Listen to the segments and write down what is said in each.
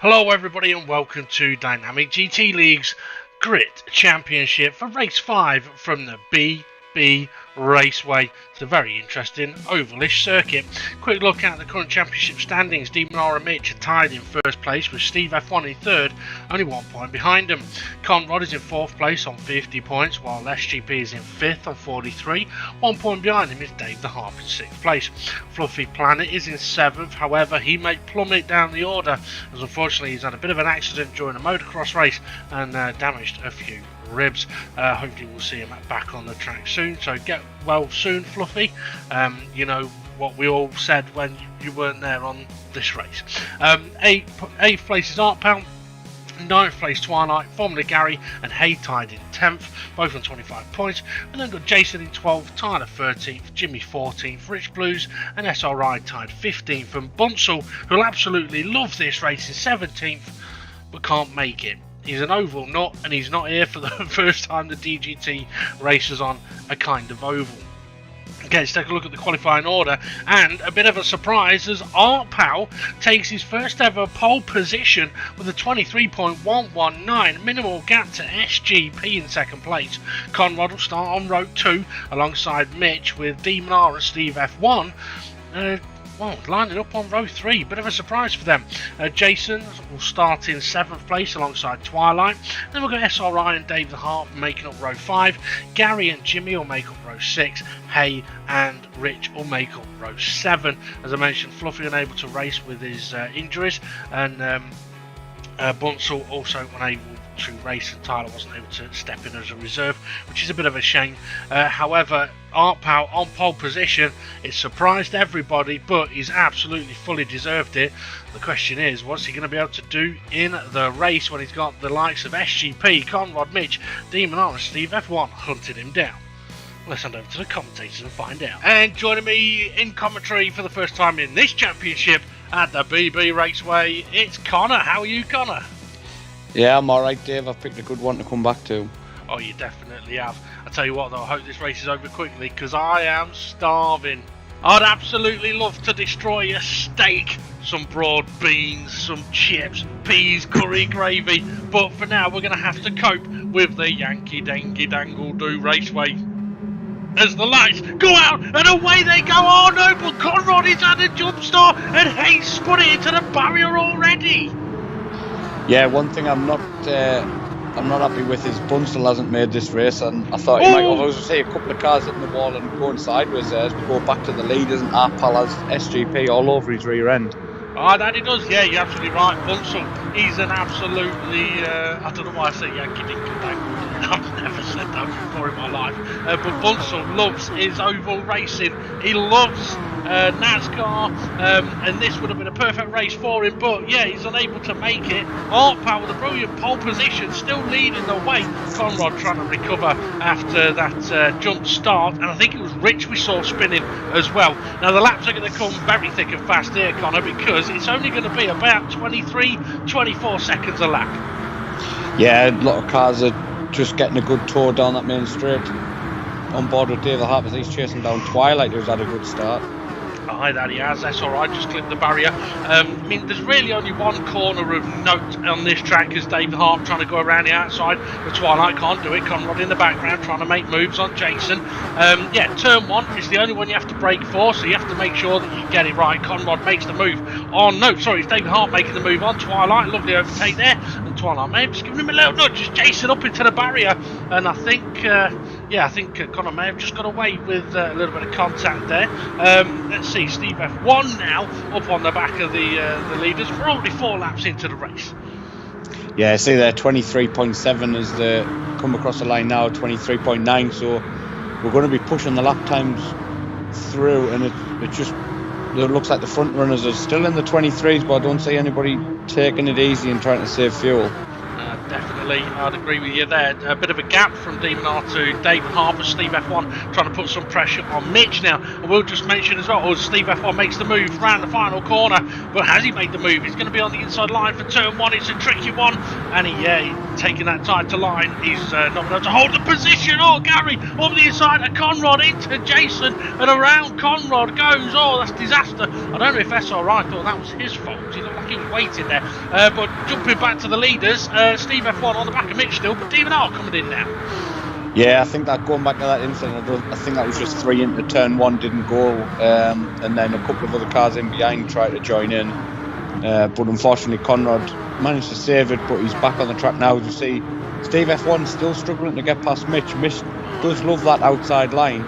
Hello everybody and welcome to Dynamic GT League's Grit Championship for Race 5 from the BB Raceway. It's a very interesting ovalish circuit. Quick look at the current championship standings. Demonara and Mitch are tied in first place with Steve F1 in third, only 1 point behind them. Conrad is in fourth place on 50 points, while SGP is in fifth on 43. 1 point behind him is Dave the Harp in sixth place. Fluffy Planet is in seventh, however he may plummet down the order as unfortunately he's had a bit of an accident during a motocross race and damaged a few ribs. Hopefully we'll see him back on the track soon, so get well soon, Fluffy. You know what we all said when you weren't there on this race. Eighth place is Art Pal, 9th place Twilight, formerly Gary and Hay tied in 10th, both on 25 points, and then got Jason in 12th, Tyler 13th, Jimmy 14th, Rich Blues and SRI tied 15th, and Bunsel, who'll absolutely love this race, is 17th but can't make it. He's an oval nut and he's not here for the first time the DGT races on a kind of oval. Okay, let's take a look at the qualifying order, and a bit of a surprise as Art Pal takes his first ever pole position with a 23.119, minimal gap to SGP in second place. Conrad will start on row 2 alongside Mitch, with Demonar and Steve F1 lining up on row 3, bit of a surprise for them. Jason will start in 7th place alongside Twilight. Then we've got SRI and Dave the Harp making up row 5. Gary and Jimmy will make up row 6. Hay and Rich will make up row 7. As I mentioned, Fluffy unable to race with his injuries, and Bunsel also unable to race, and Tyler wasn't able to step in as a reserve, which is a bit of a shame. However, Art Pal on pole position, it surprised everybody, but he's absolutely fully deserved it. The question is, what's he going to be able to do in the race when he's got the likes of SGP, Conrad, Mitch, Demon and Steve F1 hunting him down? Let's hand over to the commentators and find out. And joining me in commentary for the first time in this championship at the BB Raceway, it's Connor. How are you, Connor? Yeah, I'm alright, Dave. I've picked a good one to come back to. Oh, you definitely have. I tell you what though, I hope this race is over quickly because I am starving. I'd absolutely love to destroy a steak, some broad beans, some chips, peas, curry gravy, but for now we're going to have to cope with the Yankee Dengy Dangle Do Raceway. As the lights go out and away they go. Oh no, but Conrad is at a jump start and Hayes spun it into the barrier already. Yeah, one thing I'm not happy with is Bunsel hasn't made this race, and I thought he might have, I was going to say, a couple of cars hitting the wall and going sideways there as we go back to the leaders, and Art Pal has SGP all over his rear end. Oh, that he does, yeah, you're absolutely right. Bunsel, he's an absolutely, I don't know why I say Yankee Dinky Dangle. I've never said that before in my life. But Bunsel loves his oval racing. He loves NASCAR, and this would have been a perfect race for him, but yeah, he's unable to make it. Art Pal with a brilliant pole position, still leading the way. Conrad trying to recover after that jump start, and I think it was Rich we saw spinning as well. Now the laps are going to come very thick and fast here, Connor, because it's only going to be about 23-24 seconds a lap. Yeah, a lot of cars are just getting a good tour down that main straight. On board with Dave the Harp as he's chasing down Twilight, who's had a good start. Aye, that he has. That's alright, just clipped the barrier. I mean, there's really only one corner of note on this track as Dave the Harp trying to go around the outside, but Twilight can't do it. Conrad in the background trying to make moves on Jason. Yeah, turn 1 is the only one you have to brake for, so you have to make sure that you get it right. Conrad makes the move on, no, sorry, it's Dave the Harp making the move on Twilight. Lovely overtake there, and Twilight may have just given him a little nudge as Jason up into the barrier, and I think Connor may have just got away with a little bit of contact there. Let's see, Steve F1 now up on the back of the leaders. We're already 4 laps into the race. Yeah, see there, 23.7 as they come across the line now, 23.9, so we're going to be pushing the lap times through, and it looks like the front runners are still in the 23s, but I don't see anybody taking it easy and trying to save fuel. Definitely, I'd agree with you there. A bit of a gap from Demon R to David Harper, Steve F1 trying to put some pressure on Mitch now. And we'll just mention as well, Steve F1 makes the move round the final corner, but has he made the move? He's going to be on the inside line for turn 1. It's a tricky one, and he's taking that tight to line. He's not been able to hold the position. Oh, Gary over the inside of Conrad into Jason, and around Conrad goes. Oh, that's disaster. I don't know if SRI thought that was his fault. He looked like he was waiting there. But jumping back to the leaders, Steve F1 on the back of Mitch still, but Demon R coming in now. Yeah, I think that going back to that incident, I think that was just 3 into turn 1 didn't go, and then a couple of other cars in behind tried to join in, but unfortunately Conrad managed to save it, but he's back on the track now. As you see, Steve F1 still struggling to get past Mitch. Mitch does love that outside line.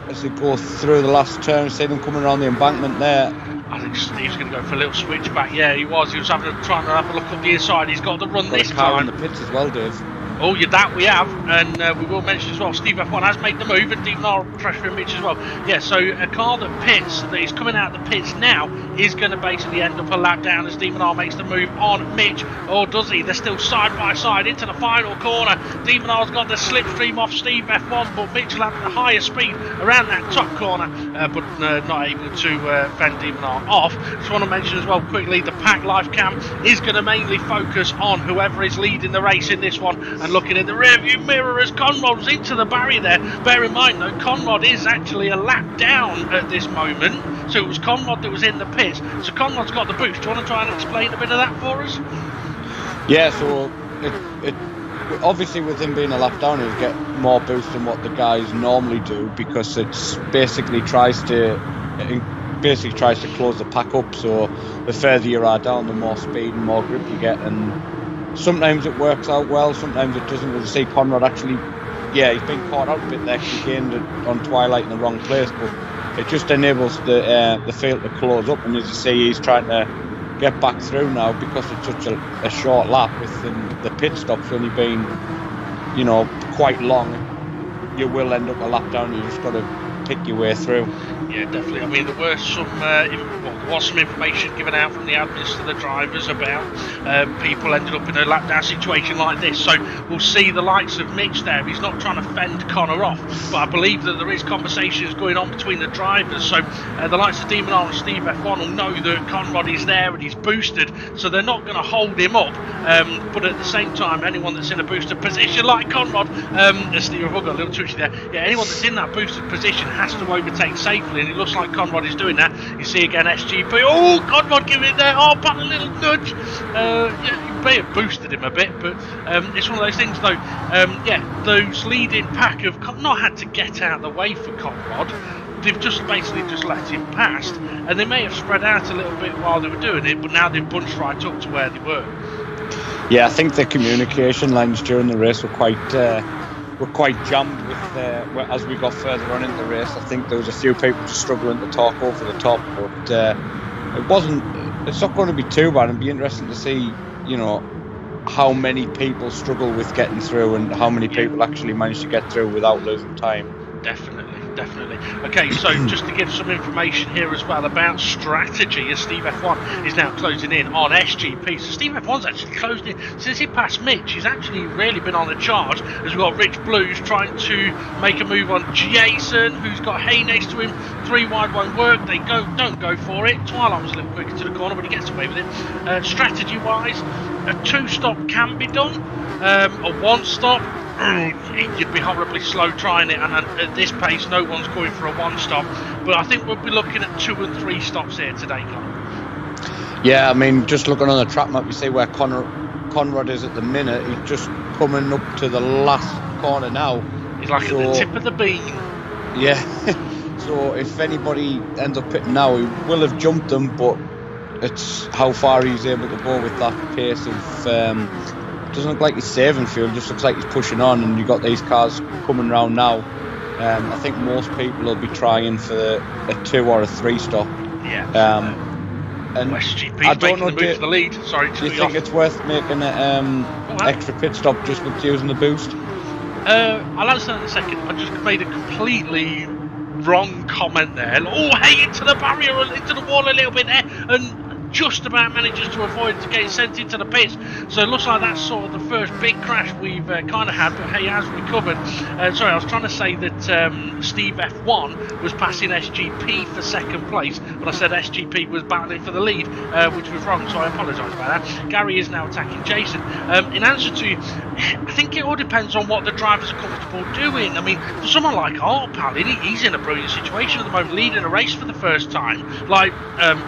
As they go through the last turn, see them coming around the embankment there. I think Steve's going to go for a little switchback. Yeah, he was. He was trying to have a look up the inside. He's got the run this time. In the pits as well, Dave. Oh, yeah, that we have, and we will mention as well, Steve F1 has made the move, and Demon R pressuring Mitch as well. Yeah, so a car that is coming out of the pits now, is going to basically end up a lap down as Demon R makes the move on Mitch. Or does he? They're still side by side into the final corner. Demon R's got the slipstream off Steve F1, but Mitch will have the higher speed around that top corner, but not able to fend Demon R off. Just want to mention as well quickly, the pack live cam is going to mainly focus on whoever is leading the race in this one, and looking in the rearview mirror as Conrad's into the barrier there. Bear in mind though, Conrad is actually a lap down at this moment, so it was Conrad that was in the pits, so Conrad's got the boost. Do you want to try and explain a bit of that for us? Yeah, so it obviously with him being a lap down, he'll get more boost than what the guys normally do, because it's basically tries to close the pack up, so the further you are down, the more speed and more grip you get, and sometimes it works out well, sometimes it doesn't. As you see, Conrad actually, he's been caught out a bit there, he gained it on Twilight in the wrong place, but it just enables the field to close up, and as you see, he's trying to get back through now, because it's such a short lap, with the pit stops only being, quite long. You will end up a lap down, you just got to pick your way through. Yeah, definitely. I mean, there was some information given out from the admins to the drivers about people ended up in a lap down situation like this. So we'll see the likes of Mitch there. He's not trying to fend Connor off, but I believe that there is conversations going on between the drivers. So the likes of Demon R and Steve F1 will know that Conrad is there and he's boosted, so they're not going to hold him up. But at the same time, anyone that's in a boosted position like Conrad, Steve F1 got a little twitchy there. Yeah, anyone that's in that boosted position has to overtake safely, and it looks like Conrad is doing that. You see again SGP. Oh, Conrad giving it there. Oh, pat a little nudge. You may have boosted him a bit, but it's one of those things though. Those leading pack have not had to get out of the way for Conrad. They've just basically let him past, and they may have spread out a little bit while they were doing it, but now they've bunched right up to where they were. Yeah, I think the communication lines during the race were quite jammed with as we got further on in the race. I think there was a few people just struggling to talk over the top, but it's not going to be too bad. It'd be interesting to see, how many people struggle with getting through and how many people actually manage to get through without losing time. Definitely. Okay, so just to give some information here as well about strategy, as Steve F1 is now closing in on SGP. So Steve F1's actually closed in since he passed Mitch. He's actually really been on the charge, as we've got Rich Blues trying to make a move on Jason, who's got Hay next to him. 3 wide won't work. They don't go for it. Twilight was a little quicker to the corner, but he gets away with it. Strategy wise, a 2-stop can be done. A 1-stop, you'd be horribly slow trying it, and at this pace no one's going for a 1-stop, but I think we'll be looking at 2 and 3 stops here today, Conor. Yeah, I mean, just looking on the track map, you see where Conrad is at the minute. He's just coming up to the last corner now. He's like at the tip of the beam. Yeah. So if anybody ends up pitting now, he will have jumped them, but it's how far he's able to go with that pace of doesn't look like he's saving fuel, just looks like he's pushing on, and you've got these cars coming round now. I think most people will be trying for a 2 or a 3 stop. Yeah. And SGP's I don't making the move to the lead. Sorry, do you think it's worth making an extra pit stop just with using the boost? I'll answer that in a second. I just made a completely wrong comment there. Oh, hey, into the barrier, into the wall a little bit there, and just about manages to avoid getting sent into the pits. So it looks like that's sort of the first big crash we've kind of had, but he has recovered. Sorry, I was trying to say that Steve F1 was passing SGP for second place, but I said SGP was battling for the lead, which was wrong, so I apologise about that. Gary is now attacking Jason. In answer to, I think it all depends on what the drivers are comfortable doing. I mean, for someone like Art Pal, he's in a brilliant situation at the moment, leading a race for the first time, like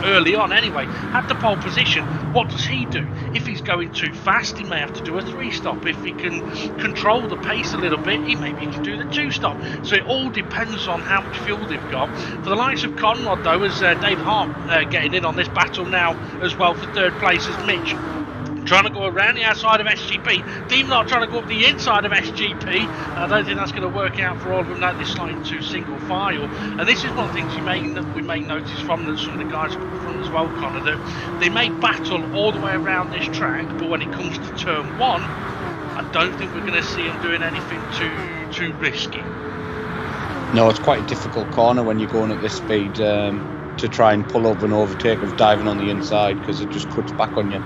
early on anyway, had the pole position. What does he do? If he's going too fast, he may have to do a 3-stop. If he can control the pace a little bit, maybe he can do the 2-stop. So it all depends on how much fuel they've got. For the likes of Conrad, though, as David Hart getting in on this battle now as well for third place as Mitch, trying to go around the outside of SGP. Demon Art trying to go up the inside of SGP. I don't think that's going to work out for all of them. Now they're sliding to single file. And this is one of the things we may notice from some of the guys up front as well, Connor, that they may battle all the way around this track, but when it comes to turn 1, I don't think we're going to see them doing anything too risky. No, it's quite a difficult corner when you're going at this speed to try and pull up an overtake of diving on the inside, because it just cuts back on you.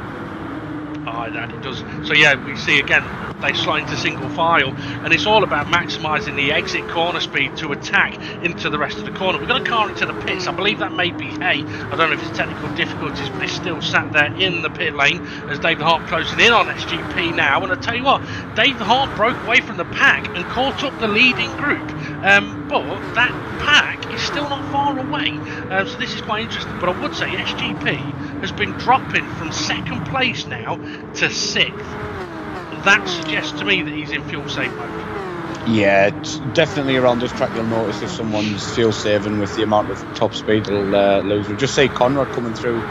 That it does. So yeah, we see again they slide into single file, and it's all about maximising the exit corner speed to attack into the rest of the corner. We've got a car into the pits. I believe that may be Hay. I don't know if it's technical difficulties, but it's still sat there in the pit lane as David Hart closing in on SGP now. And I tell you what, David Hart broke away from the pack and caught up the leading group, but that pack is still not far away. So this is quite interesting. But I would say SGP has been dropping from second place now to 6th. That suggests to me that he's in fuel safe mode. Yeah, it's definitely around this track you'll notice if someone's fuel saving with the amount of top speed they'll lose. We'll just see Conrad coming through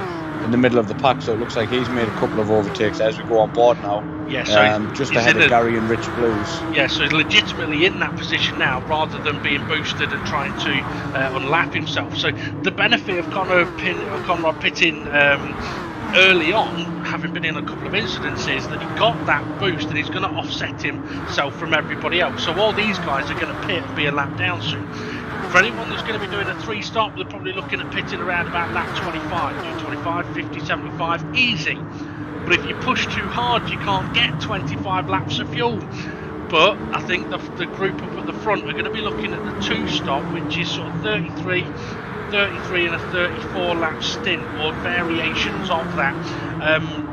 in the middle of the pack, so it looks like he's made a couple of overtakes as we go on board now. Yeah, so just ahead of Gary and Rich Blues. Yeah, so he's legitimately in that position now rather than being boosted and trying to unlap himself. So the benefit of Conrad pitting early on, having been in a couple of incidents, is that he got that boost and he's going to offset himself from everybody else. So all these guys are going to pit and be a lap down soon. For anyone that's going to be doing a 3-stop, they're probably looking at pitting around about lap 25, 25, 50, 75, easy. But if you push too hard, you can't get 25 laps of fuel. But I think the group up at the front are going to be looking at the 2-stop, which is sort of 33 and a 34 lap stint, or variations of that.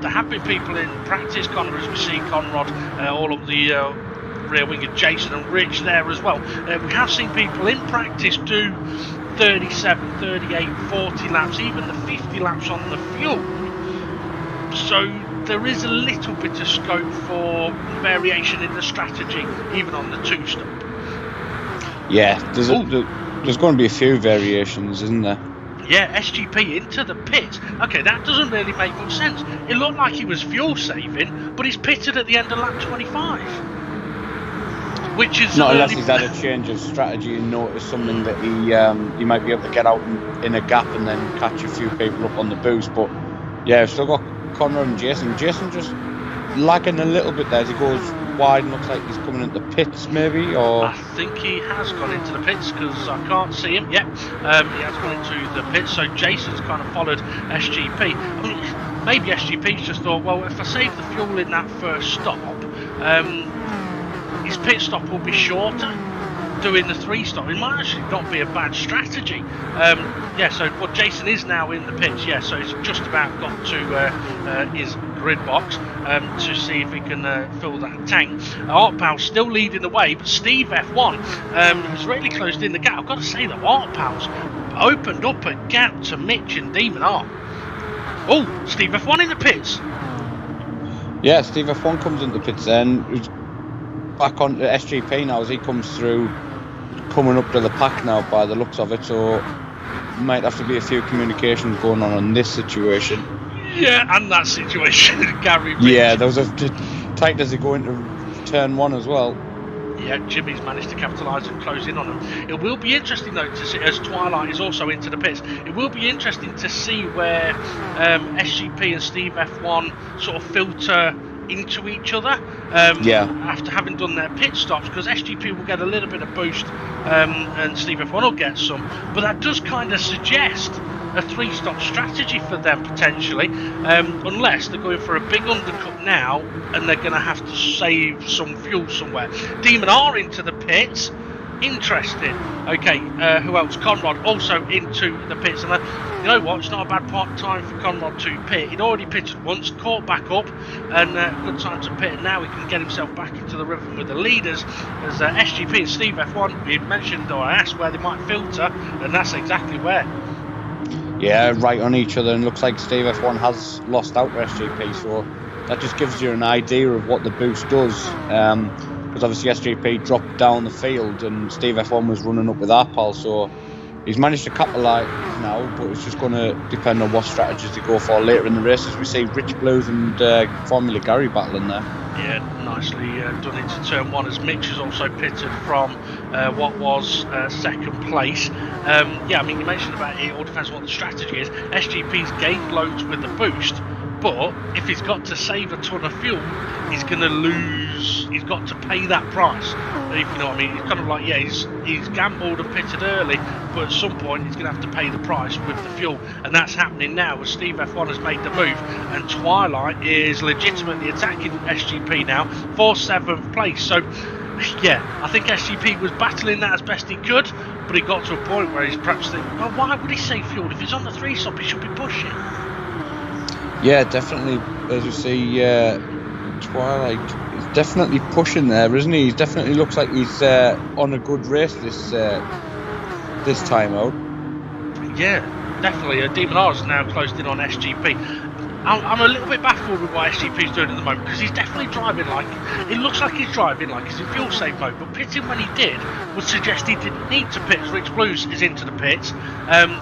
There have been people in practice, Connor, as we see Conrad, all of the rear wing of Jason and Rich there as well. We have seen people in practice do 37, 38, 40 laps, even the 50 laps on the fuel. So there is a little bit of scope for variation in the strategy, even on the 2-stop. Yeah, there's going to be a few variations, isn't there? Yeah, SGP into the pit. Okay, that doesn't really make much sense. It looked like he was fuel saving, but he's pitted at the end of lap 25. Which is not unless he's had a change of strategy and noticed something that he might be able to get out in a gap and then catch a few people up on the boost. But yeah, I've still got Conrad and Jason. Jason just lagging a little bit there as he goes wide and looks like he's coming into the pits maybe, or I think he has gone into the pits because I can't see him. Yep, he has gone into the pits. So Jason's kind of followed SGP. I mean, maybe SGP's just thought, well, if I save the fuel in that first stop, his pit stop will be shorter. Doing the 3-stop, it might actually not be a bad strategy. Yeah, so Jason is now in the pits. Yeah, so he's just about got to his grid box to see if he can fill that tank. Art Pal's still leading the way, but Steve F1 has really closed in the gap. I've got to say that Art Pal's opened up a gap to Mitch and Demon Art. Oh, Steve F1 in the pits. Yeah, Steve F1 comes into the pits then. Back on to SGP now as he comes through, coming up to the pack now by the looks of it, so might have to be a few communications going on this situation. Yeah, and that situation, Gary Rich. Yeah, there was a tight as they go into turn 1 as well. Yeah, Jimmy's managed to capitalise and close in on them. It will be interesting though to see, as Twilight is also into the pits, it will be interesting to see where SGP and Steve F1 sort of filter into each other after having done their pit stops, because SGP will get a little bit of boost and Steve F1 will get some, but that does kind of suggest a 3-stop strategy for them potentially, unless they're going for a big undercut now and they're going to have to save some fuel somewhere. Demon are into the pits. Interesting. Okay, who else? Conrad also into the pits, and you know what? It's not a bad time for Conrad to pit. He'd already pitted once, caught back up, and good time to pit. And now he can get himself back into the rhythm with the leaders. As SGP and Steve F1, we mentioned, or I asked where they might filter, and that's exactly where. Yeah, right on each other, and looks like Steve F1 has lost out to SGP, so that just gives you an idea of what the boost does. Because obviously SGP dropped down the field and Steve F1 was running up with Arpal, so he's managed to capitalise now, but it's just going to depend on what strategies they go for later in the race, as we see Rich Blues and Formula Gary battling there. Yeah, nicely done into turn 1, as Mitch has also pitted from what was second place. Yeah, I mean, you mentioned about it all depends on what the strategy is. SGP's gained loads with the boost, but if he's got to save a ton of fuel, he's going to lose. He's got to pay that price. If you know what I mean, it's kind of like, yeah, he's gambled and pitted early, but at some point he's going to have to pay the price with the fuel, and that's happening now as Steve F1 has made the move, and Twilight is legitimately attacking SGP now for 7th place. So yeah, I think SGP was battling that as best he could, but he got to a point where he's perhaps thinking, well, why would he save fuel? If he's on the 3-stop, he should be pushing. Yeah, definitely. As you see, Twilight is definitely pushing there, isn't he? He definitely looks like he's on a good race this time out. Yeah, definitely. Demon R is now closed in on SGP. I'm a little bit baffled with what SGP's doing at the moment, because he's definitely driving like, it looks like he's driving like he's in fuel save mode, but pitting when he did would suggest he didn't need to pit. Rich Blues is into the pits.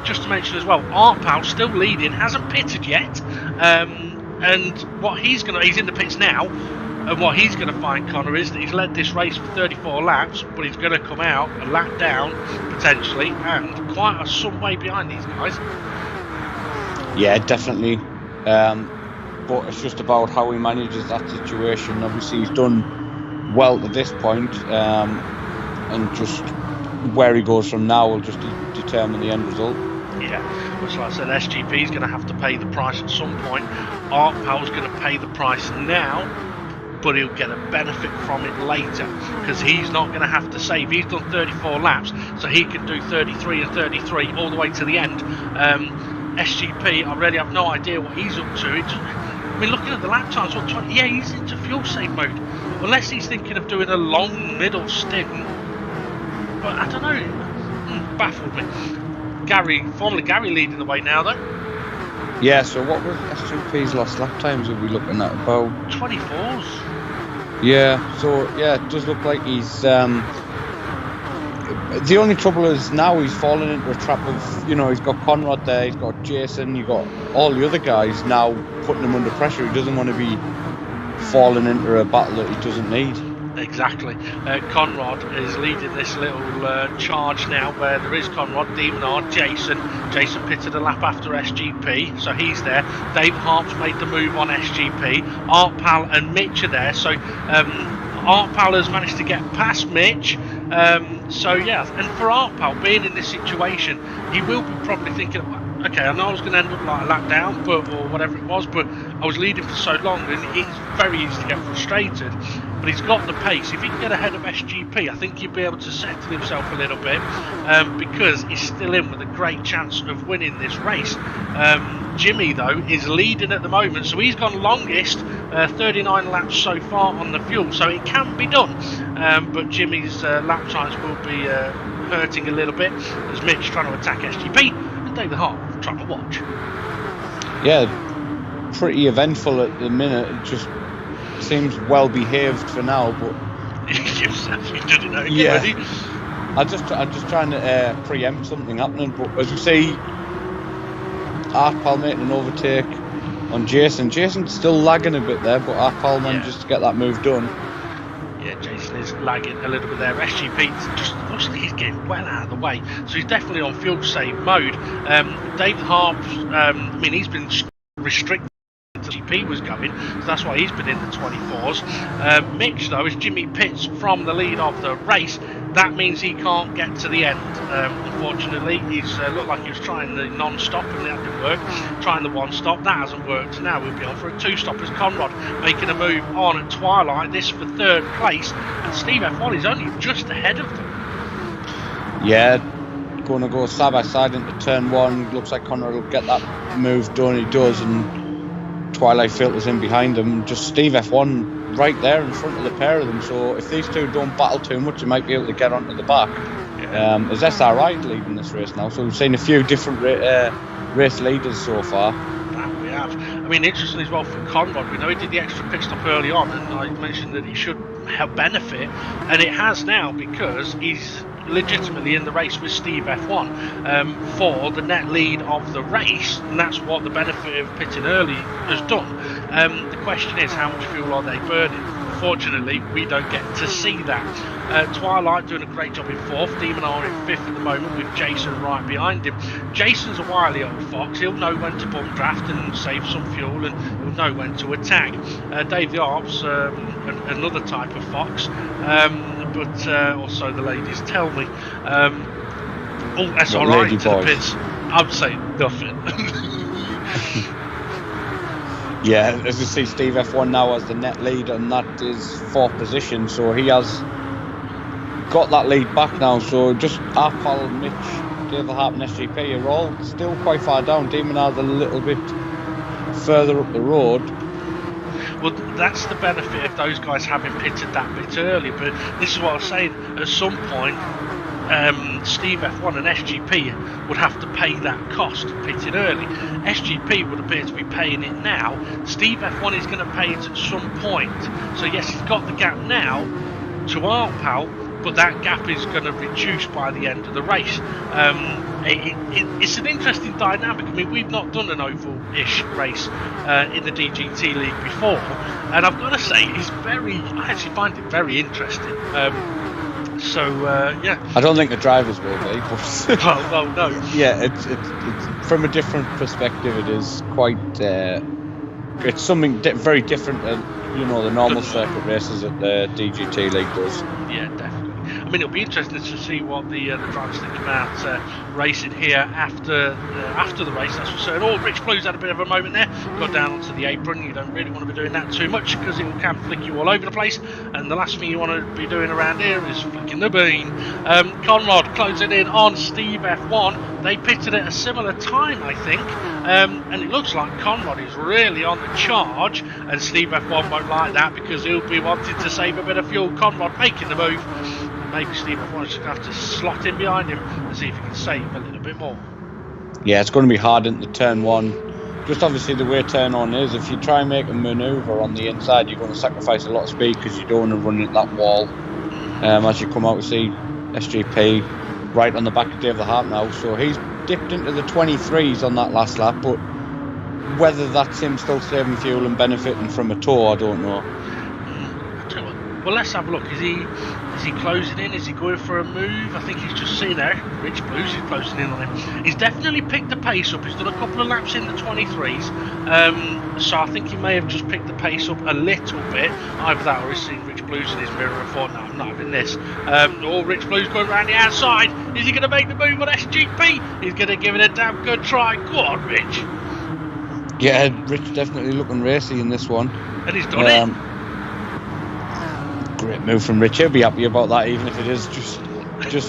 Just to mention as well, Arpal still leading, hasn't pitted yet, and what he's in the pits now, and what he's going to find, Connor, is that he's led this race for 34 laps, but he's going to come out a lap down potentially, and quite some way behind these guys. Yeah, definitely. But it's just about how he manages that situation. Obviously he's done well to this point, and just where he goes from now will just determine the end result. Yeah, which, like I said, SGP is going to have to pay the price at some point. Arpal's going to pay the price now, but he'll get a benefit from it later, because he's not going to have to save. He's done 34 laps, so he can do 33 and 33 all the way to the end. SGP, I really have no idea what he's up to. I mean, looking at the lap times, yeah, he's into fuel save mode, unless he's thinking of doing a long middle stint. But I don't know, baffled me. Formula Gary leading the way now though. Yeah, so what was SGP's last lap times are we looking at? About 24s. Yeah, so yeah, it does look like he's the only trouble is now he's fallen into a trap of, you know, he's got Conrad there, he's got Jason, you've got all the other guys now putting him under pressure. He doesn't want to be falling into a battle that he doesn't need. Exactly. Conrad is leading this little charge now, where there is Conrad, Demon R, Jason. Jason pitted a lap after SGP, so he's there. David Harp's made the move on SGP. Arpal and Mitch are there, so Arpal has managed to get past Mitch. So yeah, and for Arpal being in this situation, he will be probably thinking, okay, I know I was going to end up like a lap down, or whatever it was, but I was leading for so long, and it's very easy to get frustrated. But he's got the pace. If he can get ahead of SGP, I think he'll be able to settle himself a little bit, because he's still in with a great chance of winning this race. Jimmy, though, is leading at the moment, so he's gone longest, 39 laps so far on the fuel, so it can be done. But Jimmy's lap times will be hurting a little bit, as Mitch trying to attack SGP, and David Hart trying to watch. Yeah, pretty eventful at the minute. It just seems well behaved for now, but you didn't know. Yeah, I'm just trying to preempt something happening. But as you see, Arpal making an overtake on Jason. Jason's still lagging a bit there, but Arpal manages to get that move done. Yeah, Jason is lagging a little bit there. SGP just looks like he's getting well out of the way, so he's definitely on fuel save mode. David Harp, I mean, he's been restricted GP was going, so that's why he's been in the 24s. Mitch, though, as Jimmy pits from the lead of the race, that means he can't get to the end. Unfortunately, he's looked like he was trying the non-stop and that didn't work. Trying the one-stop, that hasn't worked. So now we'll be on for a two-stop as Conrad making a move on at Twilight. This for third place, and Steve F1 is only just ahead of them. Yeah, going to go side by side into turn one. Looks like Conrad will get that move done. He does, and Twilight filters in behind him. Just Steve F1 right there in front of the pair of them. So if these two don't battle too much, they might be able to get onto the back. Is SRI leading this race now? So we've seen a few different race leaders so far. That we have. I mean, interesting as well for Conrad. We know he did the extra pit stop early on, and I mentioned that he should have benefit, and it has now because he's legitimately in the race with Steve F1 for the net lead of the race, and that's what the benefit of pitting early has done. The question is, how much fuel are they burning? Unfortunately, we don't get to see that. Twilight doing a great job in fourth, Demon are in fifth at the moment with Jason right behind him. Jason's a wily old fox, he'll know when to bump draft and save some fuel, and he'll know when to attack. Dave the Arps, another type of fox, but also the ladies tell me. SRI to the pits, I'd say nothing. Yeah, as you see, Steve F1 now has the net lead, and that is fourth position, so he has got that lead back now. So just our pal Mitch, David Harp and SGP are all still quite far down. Demon are a little bit further up the road. Well, that's the benefit of those guys having pitted that bit early, but this is what I was saying, at some point Steve F1 and SGP would have to pay that cost pitted early. SGP would appear to be paying it now. Steve F1 is going to pay it at some point. So yes, he's got the gap now to our pal, but that gap is going to reduce by the end of the race. It's an interesting dynamic. I mean, we've not done an oval-ish race in the DGT League before, and I've got to say, I actually find it very interesting. Yeah. I don't think the drivers will be, but well, no. Yeah, it's from a different perspective. It is quite. It's something very different than the normal circuit races that the DGT League does. Yeah, definitely. I mean, it'll be interesting to see what the drivers think about racing here after the race. That's for certain. Oh, Rich Blue's had a bit of a moment there. Got down onto the apron. You don't really want to be doing that too much because it can flick you all over the place. And the last thing you want to be doing around here is flicking the bean. Conrad closing in on Steve F1. They pitted at a similar time, I think. And it looks like Conrad is really on the charge. And Steve F1 won't like that because he'll be wanting to save a bit of fuel. Conrad making the move. Maybe Steve F1 is just going to have to slot in behind him and see if he can save a little bit more. Yeah, it's going to be hard into turn one. Just obviously the way turn on is, if you try and make a manoeuvre on the inside, you're going to sacrifice a lot of speed because you don't want to run at that wall. As you come out, we see SGP right on the back of Dave the Harp now. So he's dipped into the 23s on that last lap, but whether that's him still saving fuel and benefiting from a tow, I don't know. Well, let's have a look. Is he closing in? Is he going for a move? I think he's just sitting there. Rich Blues is closing in on him. He's definitely picked the pace up. He's done a couple of laps in the 23s. So I think he may have just picked the pace up a little bit. Either that or he's seen Rich Blues in his mirror and thought, no, I'm not having this. Rich Blues going around the outside. Is he going to make the move on SGP? He's going to give it a damn good try. Go on, Rich. Yeah, Rich definitely looking racy in this one. And he's done it. Great move from Rich. He'll be happy about that, even if it is just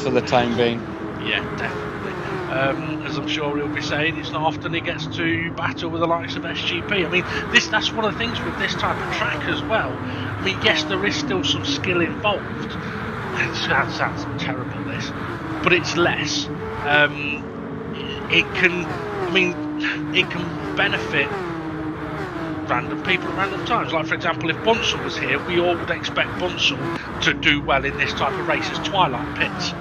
for the time being. Yeah, definitely. As I'm sure he'll be saying, it's not often he gets to battle with the likes of SGP. I mean, that's one of the things with this type of track as well. I mean, yes, there is still some skill involved. That sounds terrible, this, but it's less. It can benefit random people at random times. Like, for example, if Bunsell was here, we all would expect Bunsell to do well in this type of race as Twilight pits.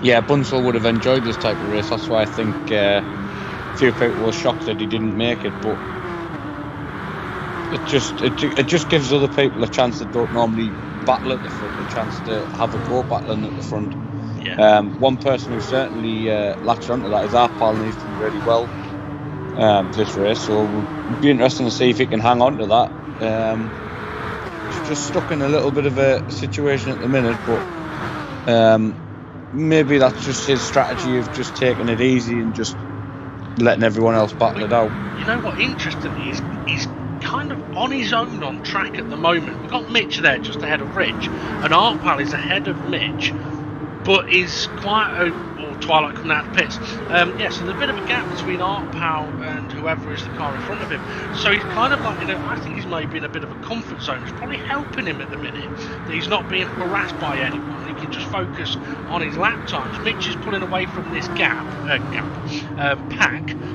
Yeah, Bunsell would have enjoyed this type of race. That's why I think a few people were shocked that he didn't make it, but it just gives other people a chance that don't normally battle at the front, a chance to have a go battling at the front. Yeah. One person who certainly latched onto that is our pal, and he's done really well. this race, so it'll be interesting to see if he can hang on to that. He's just stuck in a little bit of a situation at the minute, but maybe that's just his strategy of just taking it easy and just letting everyone else battle it out. You know what, interestingly, he's kind of on his own on track at the moment. We've got Mitch there just ahead of Rich, and Artpal is ahead of Mitch, but is quite Twilight coming out of the pits. So there's a bit of a gap between Artpal and whoever is the car in front of him. So he's kind of like, I think he's maybe in a bit of a comfort zone. It's probably helping him at the minute that he's not being harassed by anyone. He can just focus on his lap times. Mitch is pulling away from this pack,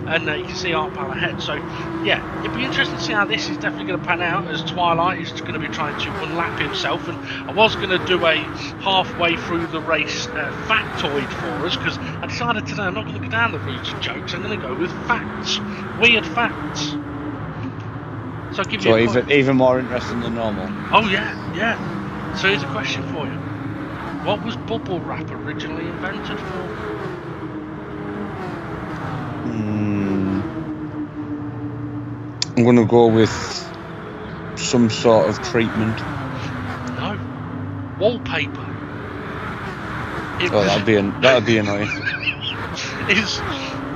and you can see Artpal ahead. So yeah, it'd be interesting to see how this is definitely going to pan out, as Twilight is going to be trying to unlap himself. And I was going to do a halfway through the race factoid for us, because I decided today I'm not going to go down the route of jokes. I'm going to go with facts, weird facts. So I'll give you even more interesting than normal. Oh yeah. So here's a question for you. What was bubble wrap originally invented for? I'm going to go with some sort of treatment. No. Wallpaper. That'd be annoying. Is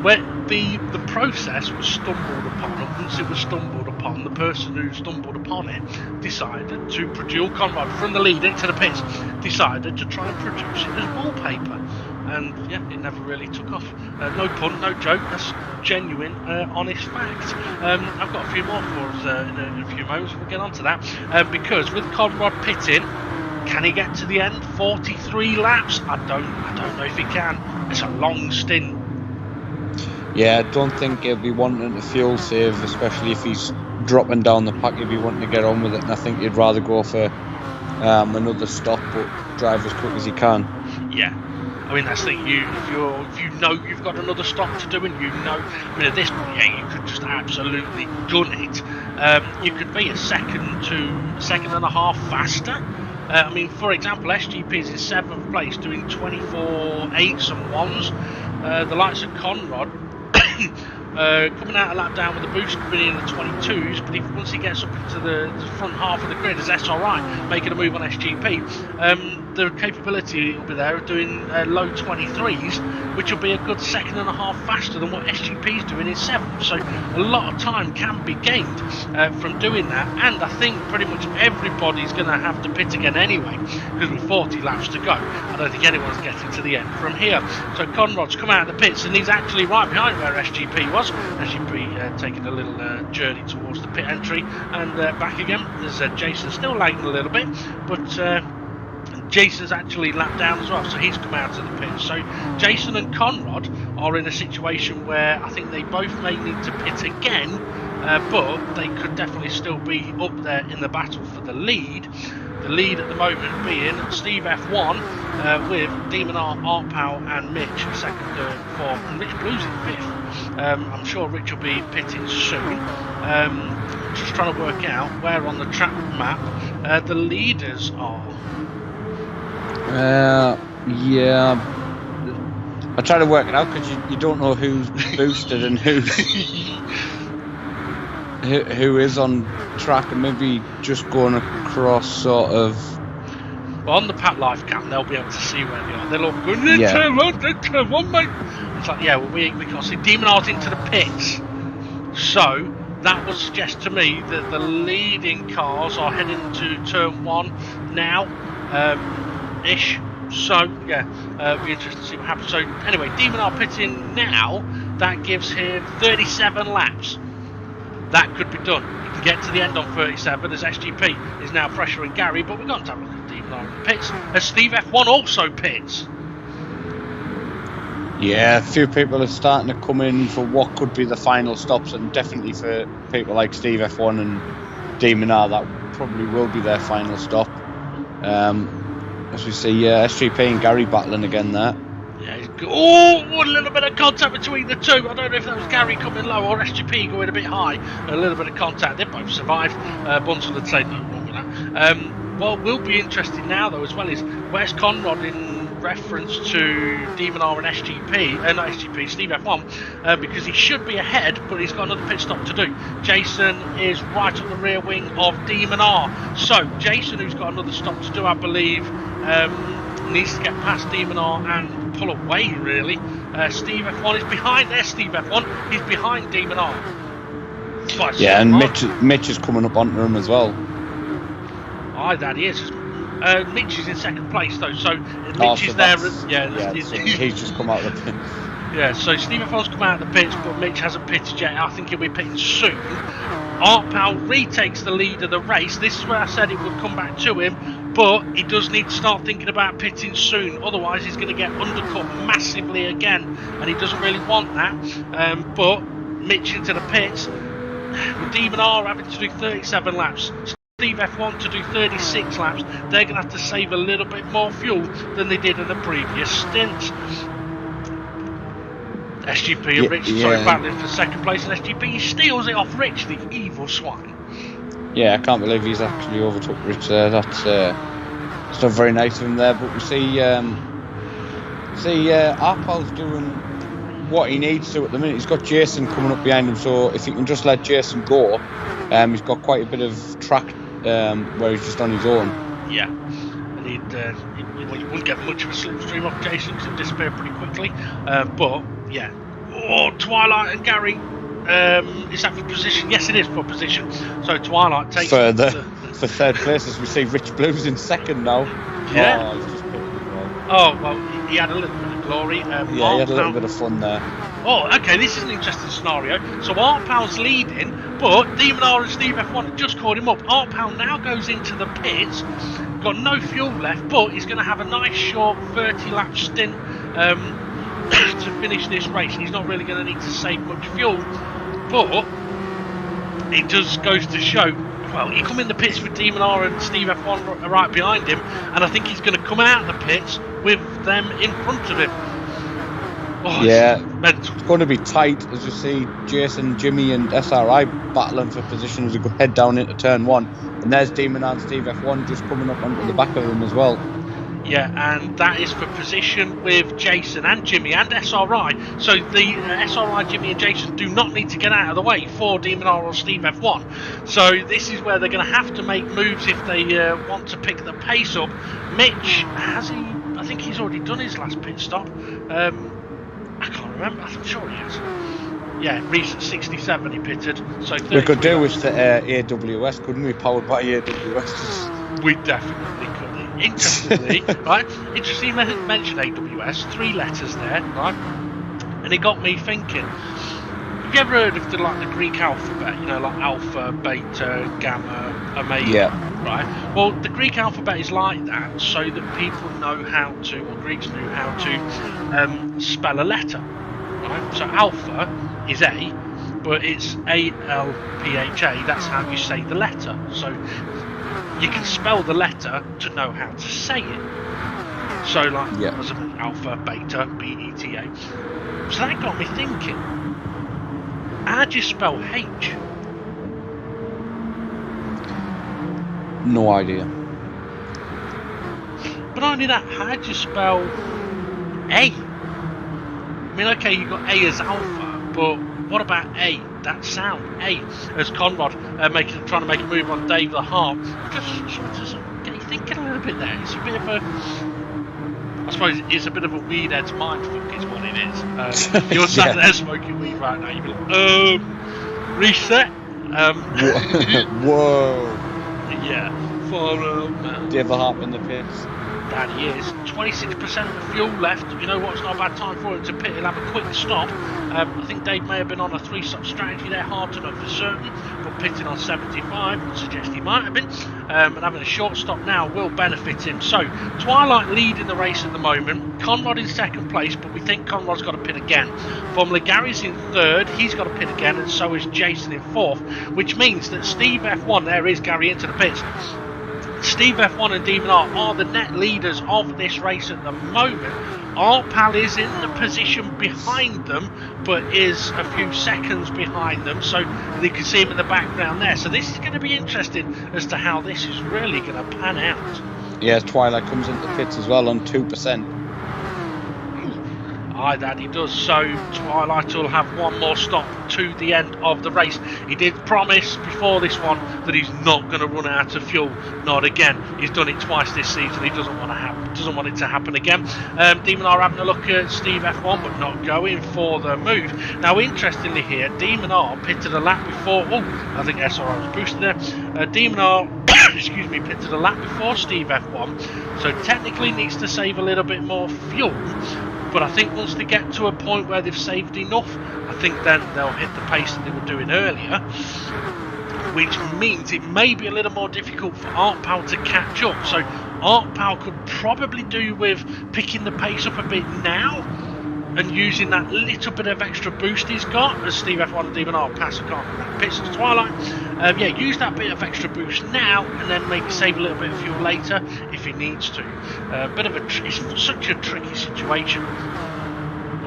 when the process was stumbled upon, and once it was stumbled upon, the person who stumbled upon it decided to produce, Conrad from the lead into the pits, decided to try and produce it as wallpaper. And yeah, it never really took off. No pun, no joke, that's genuine, honest fact. I've got a few more for us in a few moments. We'll get on to that. Because with Conrad pitting, can he get to the end? 43 laps? I don't know if he can. It's a long stint. Yeah, I don't think he'll be wanting to fuel save, especially if he's dropping down the pack. He'll be wanting to get on with it, and I think he'd rather go for another stop, but drive as quick as he can. Yeah. I mean, that's the thing. If you know you've got another stop to do, and at this point, yeah, you could just absolutely gun it. You could be a second and a half faster. For example, SGP is in 7th place, doing 24.8s and 1s. The likes of Conrad coming out a lap down with a boost coming in the 22s, but once he gets up into the front half of the grid as SRI, making a move on SGP, the capability will be there of doing low 23s, which will be a good second and a half faster than what SGP is doing in 7th. So a lot of time can be gained from doing that, and I think pretty much everybody's going to have to pit again anyway, because with 40 laps to go, I don't think anyone's getting to the end from here. So Conrad's come out of the pits, and he's actually right behind where SGP was. SGP taking a little journey towards the pit entry and back again. There's Jason still lagging a little bit, but Jason's actually lapped down as well, so he's come out of the pit. So Jason and Conrad are in a situation where I think they both may need to pit again, but they could definitely still be up there in the battle for the lead. The lead at the moment being Steve F1 with Demon Artpal and Mitch 2nd, 3rd, 4th, and Rich Blues in 5th. I'm sure Rich will be pitting soon. Just trying to work out where on the track map the leaders are. Yeah. I try to work it out because you don't know who's boosted and who is on track, and maybe just going across sort of. Well, on the Pat Life Cam, they'll be able to see where they are. They'll all go, turn one, mate. It's like, yeah, well, we can't see. Demon Art into the pits. So that would suggest to me that the leading cars are heading to turn 1 now. Ish. So yeah, it'll be interesting to see what happens. So anyway, Demon are pitting now. That gives him 37 laps. That could be done. He can get to the end on 37 as SGP is now pressuring Gary, but we're going to have a look at Demon in the pits as Steve F1 also pits. Yeah, a few people are starting to come in for what could be the final stops, and definitely for people like Steve F1 and Demon R, that probably will be their final stop. As we see, SGP and Gary battling again there. Yeah, a little bit of contact between the two. I don't know if that was Gary coming low or SGP going a bit high. A little bit of contact. They both survived. Bunsen would say no wrong with that. What will be interesting now, though, as well, is where's Conrad in reference to Demon R and SGP, not SGP, Steve F1, because he should be ahead, but he's got another pit stop to do. Jason is right on the rear wing of Demon R. So Jason, who's got another stop to do, I believe, needs to get past Demon R and pull away, really. Steve F1 is behind. There's Steve F1. He's behind Demon R. Yeah, and Mitch is coming up onto him as well. Aye, that is. Mitch is in second place though, so Mitch is there. He's just come out of the pit. Yeah, so Steve F1's come out of the pits, but Mitch hasn't pitted yet. I think he'll be pitting soon. Art Pal retakes the lead of the race. This is where I said it would come back to him, but he does need to start thinking about pitting soon. Otherwise, he's going to get undercut massively again, and he doesn't really want that. But Mitch into the pits, with Demon R having to do 37 laps. Steve F1 to do 36 laps, they're going to have to save a little bit more fuel than they did in the previous stint. SGP and Rich battling for second place, and SGP steals it off Rich, the evil swine. Yeah, I can't believe he's actually overtook Rich there. That's not very nice of him there, but we see Arpal's doing what he needs to at the minute. He's got Jason coming up behind him, so if he can just let Jason go, he's got quite a bit of track where he's just on his own. Yeah, and he wouldn't get much of a slipstream off Jason because he'd disappear pretty quickly. But yeah, Twilight and Gary, is that for position? Yes, it is for position. So Twilight takes for third place, as we see Rich Blues in second now. Yeah. Well, he had a little bit of glory. He had a little bit of fun there. Oh, okay, this is an interesting scenario. So Art Pal's leading, but Demon R and Steve F1 have just caught him up. Art Pal now goes into the pits, got no fuel left, but he's going to have a nice short 30-lap stint to finish this race. He's not really going to need to save much fuel, but it just goes to show. Well, he come in the pits with Demon R and Steve F1 right behind him, and I think he's going to come out of the pits with them in front of him. Oh, yeah, it's going to be tight as you see Jason, Jimmy and SRI battling for position as we go head down into turn 1. And there's Demon R and Steve F1 just coming up onto the back of him as well. Yeah, and that is for position with Jason and Jimmy and SRI. So the SRI, Jimmy and Jason do not need to get out of the way for Demon R or Steve F1. So this is where they're going to have to make moves if they want to pick the pace up. Mitch, I think he's already done his last pit stop. I can't remember, I'm sure he has. Yeah, recent 67 he pitted. So we could do with the AWS, couldn't we? Powered by AWS. We definitely could. Interestingly, right? Interestingly mentioned AWS, 3 letters there, right? And it got me thinking. Have you ever heard of the Greek alphabet? You know, like alpha, beta, gamma, omega. Yeah. Right. Well, the Greek alphabet is like that, so that people know how to, or Greeks know how to spell a letter. Right. So alpha is A, but it's A-L-P-H-A. That's how you say the letter. So you can spell the letter to know how to say it. So as alpha, beta, B-E-T-A. So that got me thinking, how do you spell H? No idea. But not only that, how do you spell A? I mean, okay, you got A as alpha, but what about A? That sound, A, as Conrad trying to make a move on Dave the Harp. Just get you thinking a little bit there. It's a bit of a, I suppose it's a bit of a weed head's mindfuck is what it is. You're sat there smoking weed right now, you'd be like, reset. Whoa. Yeah, for Dave the Harp in the pits. That he is. 26% of fuel left. You know what? It's not a bad time for him to pit. He'll have a quick stop. I think Dave may have been on a 3-stop strategy there. Hard to know for certain. But pitting on 75 would suggest he might have been. And having a short stop now will benefit him. So, Twilight leading the race at the moment. Conrad in second place, but we think Conrad's got to pit again. Formula Gary's in third. He's got to pit again, and so is Jason in fourth. Which means that Steve F1, there is Gary into the pits. Steve F1 and Demon R are the net leaders of this race at the moment. Art Pal is in the position behind them, but is a few seconds behind them, so you can see him in the background there. So this is going to be interesting as to how this is really going to pan out. Yeah, Twilight comes into the pits as well on 2%. Aye, that he does. So Twilight will have one more stop to the end of the race. He did promise before this one that he's not going to run out of fuel. Not again. He's done it twice this season. He doesn't want it to happen again. Demon are having a look at Steve F1, but not going for the move. Now, interestingly here, Demon R pitted a lap before. Oh, I think SRI was boosted there. Demon R excuse me, pitted a lap before Steve F1, so technically needs to save a little bit more fuel. But I think once they get to a point where they've saved enough, I think then they'll hit the pace that they were doing earlier, which means it may be a little more difficult for ArtPal to catch up. So ArtPal could probably do with picking the pace up a bit now and using that little bit of extra boost he's got as Steve F1 and Demon R pass a pits to Twilight. Yeah, use that bit of extra boost now and then maybe save a little bit of fuel later if he needs to. It's such a tricky situation.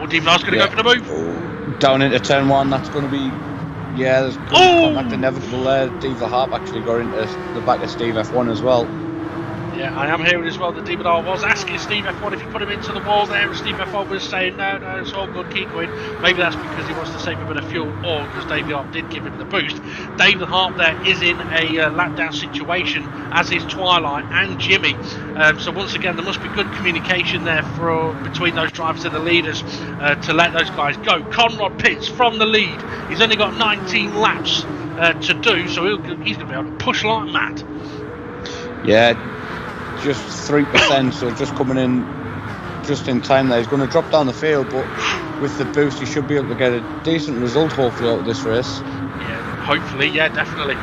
Or Demon R's going to go for the move. Down into turn 1, that's going to be... Yeah, there's contact inevitable there. Diva Harp actually got into the back of Steve F1 as well. Yeah, I am hearing as well that Demon R was asking Steve F1 if he put him into the wall there, and Steve F1 was saying no, it's all good, keep going. Maybe that's because he wants to save a bit of fuel, or because David Harp did give him the boost. David Harp there is in a lap down situation, as is Twilight and Jimmy. So once again, there must be good communication there between those drivers and the leaders to let those guys go. Conrad pits from the lead. He's only got 19 laps to do, so he's going to be able to push like mad. Yeah. Just 3%, so just coming in just in time there. He's going to drop down the field, but with the boost he should be able to get a decent result hopefully out of this race. Yeah, hopefully, yeah, definitely.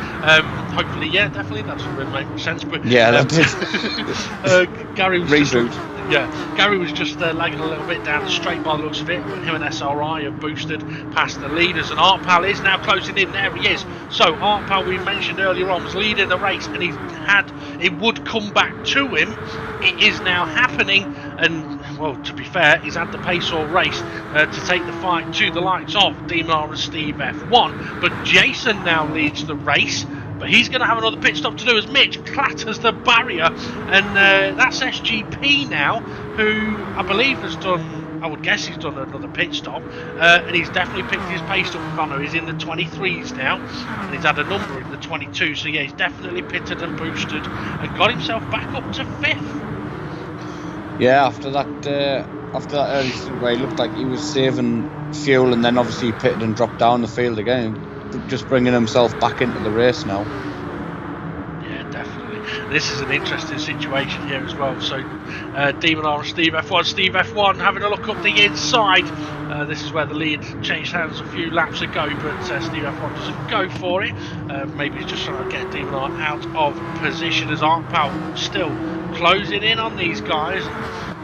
That doesn't really make sense, but yeah, that did. Gary was reboot. Gary was just lagging a little bit down the straight by the looks of it, but him and SRI have boosted past the leaders, and ArtPal is now closing in. There he is. So ArtPal, we mentioned earlier on, was leading the race, and it would come back to him. It is now happening, and well, to be fair, he's had the pace all race to take the fight to the likes of Demon R and Steve F1, but Jason now leads the race. But he's going to have another pit stop to do as Mitch clatters the barrier, and that's SGP now, who I believe has done, I would guess he's done another pit stop, and he's definitely picked his pace up, Connor. He's in the 23s now, and he's had a number in the 22, so yeah, he's definitely pitted and boosted, and got himself back up to 5th. Yeah, after that early stint where he looked like he was saving fuel, and then obviously he pitted and dropped down the field again. Just bringing himself back into the race now. Yeah, definitely. This is an interesting situation here as well. So, Demon R and Steve F1. Steve F1 having a look up the inside. This is where the lead changed hands a few laps ago, but Steve F1 doesn't go for it. Maybe he's just trying to get Demon R out of position, as ArtPal still closing in on these guys.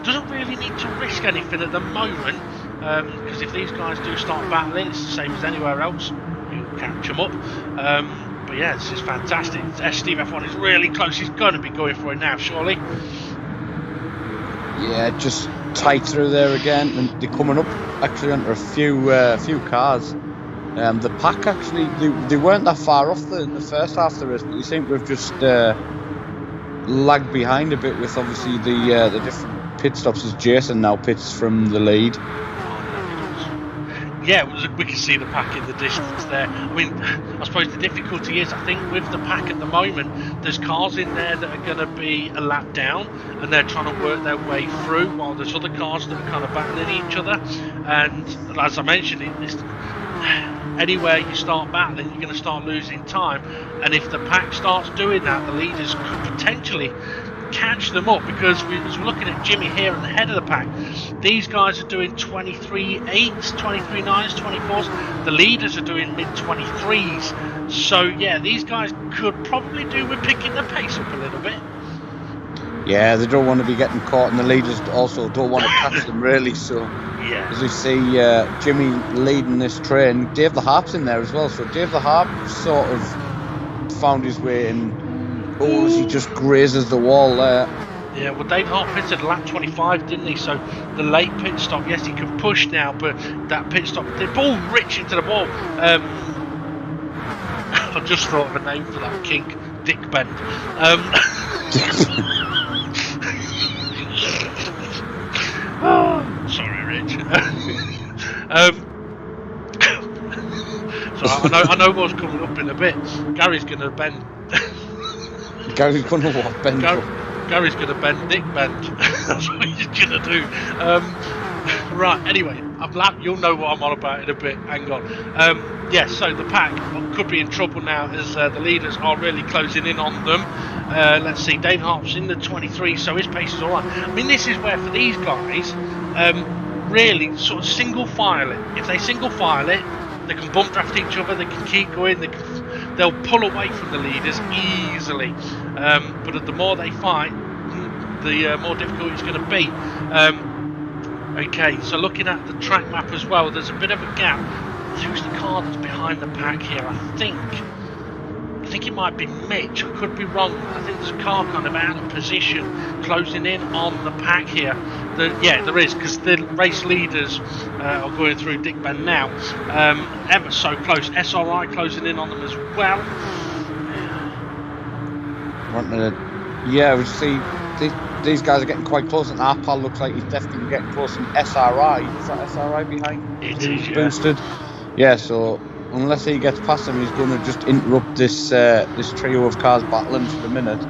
Doesn't really need to risk anything at the moment, because if these guys do start battling, it's the same as anywhere else. He'll catch them up. But yeah, this is fantastic. Steve F1 is really close. He's going to be going for it now, surely. Yeah, just tight through there again, and they're coming up actually under a few cars. The pack actually, they weren't that far off in the first half of the race, but they seem to have just lagged behind a bit with obviously the different pit stops, as Jason now pits from the lead. Yeah, we can see the pack in the distance there. I mean, I suppose the difficulty is, I think with the pack at the moment, there's cars in there that are going to be a lap down, and they're trying to work their way through, while there's other cars that are kind of battling each other. And as I mentioned, anywhere you start battling, you're going to start losing time. And if the pack starts doing that, the leaders could potentially catch them up, because we're looking at Jimmy here at the head of the pack. These guys are doing 23.8s, 23.9s, 24s. The leaders are doing mid-23s. So yeah, these guys could probably do with picking the pace up a little bit. Yeah, they don't want to be getting caught, and the leaders also don't want to catch them really. So yeah, as we see Jimmy leading this train, Dave the Harp's in there as well. So Dave the Harp sort of found his way in. Oh, he just grazes the wall there. Yeah, well, Dave Hart pitted lap 25, didn't he? So the late pit stop, yes, he can push now, but that pit stop, the ball rich into the ball. I just thought of a name for that kink, Dick Bend. Sorry, Mitch. So I know what's coming up in a bit. Gary's going to bend. Gary's going to what? Bend? Gary's going to bend Dick Bend. That's what he's going to do. Right, anyway, you'll know what I'm on about in a bit. Hang on. Yes, so the pack could be in trouble now as the leaders are really closing in on them. Let's see, David Harp's in the 23, so his pace is alright. I mean, this is where for these guys, really sort of single file it. If they single file it, they can bump draft each other, they can keep going, they'll pull away from the leaders easily. But the more they fight, the more difficult it's going to be. Okay, so looking at the track map as well, there's a bit of a gap. Who's the car that's behind the pack here? I think it might be Mitch. I could be wrong. I think there's a car kind of out of position, closing in on the pack here. Yeah, there is, because the race leaders are going through Dick Bend now. Ever so close. SRI closing in on them as well. Yeah, we see these guys are getting quite close, and Arpal looks like he's definitely getting close. And SRI, is that SRI behind? It is, yeah. Boosted. Yeah, so unless he gets past him, he's going to just interrupt this this trio of cars battling for the minute.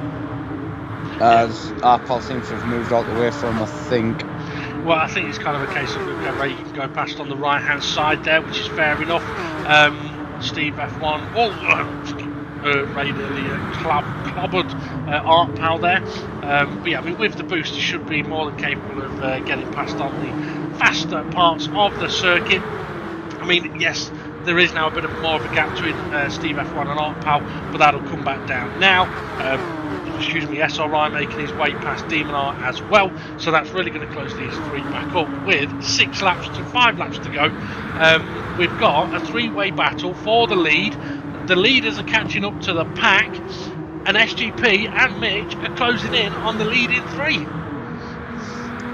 As Arpal seems to have moved out the way from him, I think. Well, I think it's kind of a case of where you can go past on the right hand side there, which is fair enough. Steve F1, Ray nearly clobbered Arpal there. But yeah, I mean, with the boost, he should be more than capable of getting past on the faster parts of the circuit. I mean, yes, there is now a bit of more of a gap between Steve F1 and Arpal, but that'll come back down now. SRI making his way past Demonar as well, so that's really going to close these three back up with 5 laps to go. We've got a three-way battle for the lead. The leaders are catching up to the pack, and SGP and Mitch are closing in on the lead in 3.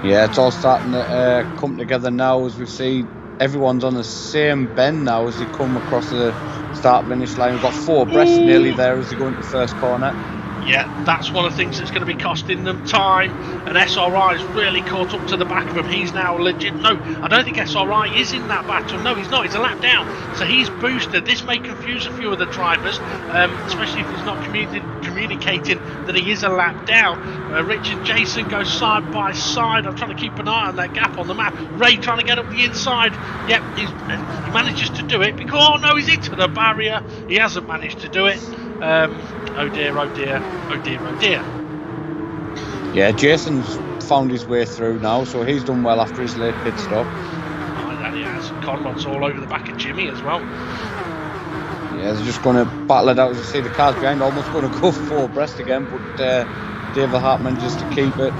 Yeah, it's all starting to come together now as we see everyone's on the same bend now as they come across the start-finish line. We've got 4 abreast nearly there as they go into the first corner. Yeah, that's one of the things that's going to be costing them time, and SRI's really caught up to the back of him. He's now legit. No, I don't think SRI is in that battle. No, he's not. He's a lap down, so he's boosted. This may confuse a few of the drivers, especially if he's not communicating that he is a lap down. Rich and Jason go side by side. I'm trying to keep an eye on that gap on the map. Ray trying to get up the inside. Yep, he manages to do it. Oh no, he's into the barrier. He hasn't managed to do it. Oh dear, oh dear, oh dear, oh dear. Yeah, Jason's found his way through now, so he's done well after his late pit stop. Oh, that he has. Conrod's all over the back of Jimmy as well. Yeah, they're just going to battle it out. As you see, the cars behind almost going to go 4 abreast again, but David Hart manages to keep it.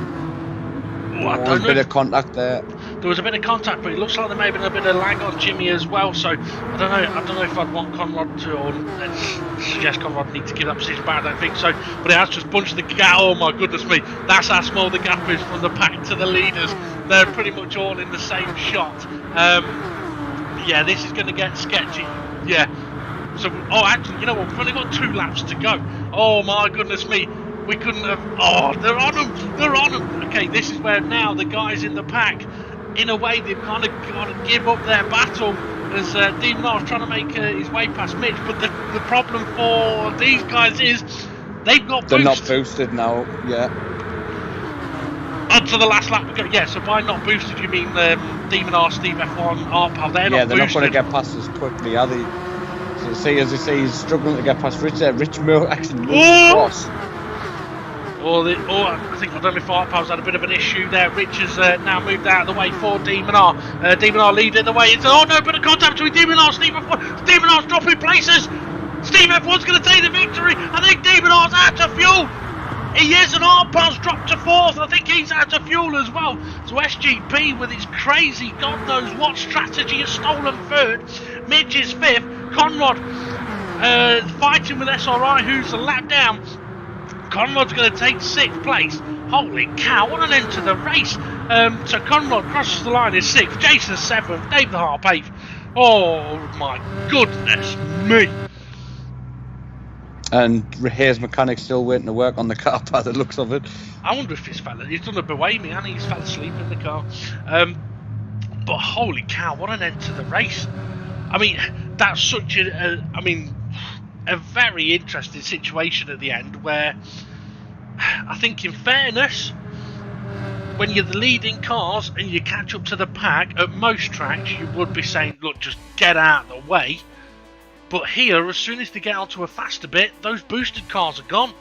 A bit of contact there. There was a bit of contact, but it looks like there may have been a bit of lag on Jimmy as well. So I don't know if I'd want Conrad to, or suggest Conrad need to give that position back. I don't think so. But it has just bunched the gap. Oh my goodness me! That's how small the gap is from the pack to the leaders. They're pretty much all in the same shot. Yeah, this is going to get sketchy. Yeah. So, actually, you know what? We've only got 2 laps to go. Oh my goodness me! We couldn't have. Oh, they're on them! They're on them! Okay, this is where now the guys in the pack, in a way, they've kind of got to give up their battle as Demonar's trying to make his way past Mitch. But the problem for these guys is they've got They're not boosted now, yeah. Onto the last lap we go. Yeah, so by not boosted, you mean Demonar, Steve F1, Arpal, they're not boosted. Yeah, they're not going to get past as quickly, are they? So see, as you see, he's struggling to get past Rich there. Rich actually moves across. I don't know if Arpal's had a bit of an issue there. Rich has now moved out of the way for Demonar. Demonar leading the way. It's bit of contact between Demonar and Steve F1. Demonar's dropping places. Steve F1's going to take the victory. I think Demonar's out of fuel. He is, and Arpal's dropped to 4th. I think he's out of fuel as well. So SGP with his crazy, God knows what strategy, has stolen 3rd. Mitch is 5th. Conrad fighting with SRI, who's a lap down. Conrad's going to take 6th place. Holy cow, what an end to the race. So Conrad crosses the line is 6th, Jason 7th, Dave the Harp 8th. Oh my goodness me. And Hayes Mechanic's still waiting to work on the car by the looks of it. I wonder if he's done a Bohemian and he's fell asleep in the car. But holy cow, what an end to the race! I mean, that's such a very interesting situation at the end where I think, in fairness, when you're the leading cars and you catch up to the pack, at most tracks you would be saying, look, just get out of the way. But here, as soon as they get onto a faster bit, those boosted cars are gone.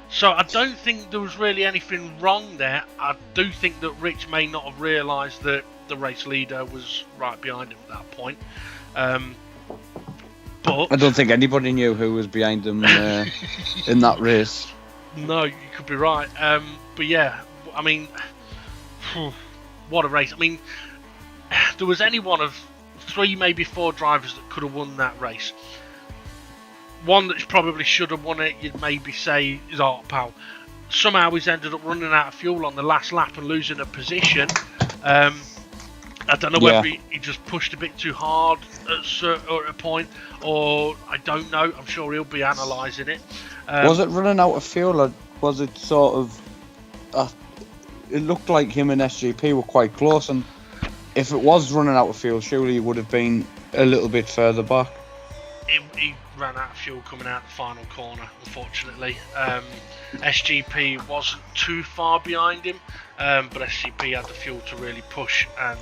So I don't think there was really anything wrong there. I do think that Rich may not have realised that the race leader was right behind him at that point. But I don't think anybody knew who was behind him in that race. No, you could be right. But yeah, I mean, what a race. I mean, there was any one of 3, maybe 4 drivers that could have won that race. One that probably should have won it, you'd maybe say, is Art Powell. Somehow he's ended up running out of fuel on the last lap and losing a position. I don't know whether he just pushed a bit too hard at a point, or I don't know. I'm sure he'll be analysing it. Was it running out of fuel, or was it sort of... it looked like him and SGP were quite close, and if it was running out of fuel, surely he would have been a little bit further back. He ran out of fuel coming out the final corner, unfortunately. SGP wasn't too far behind him, but SGP had the fuel to really push and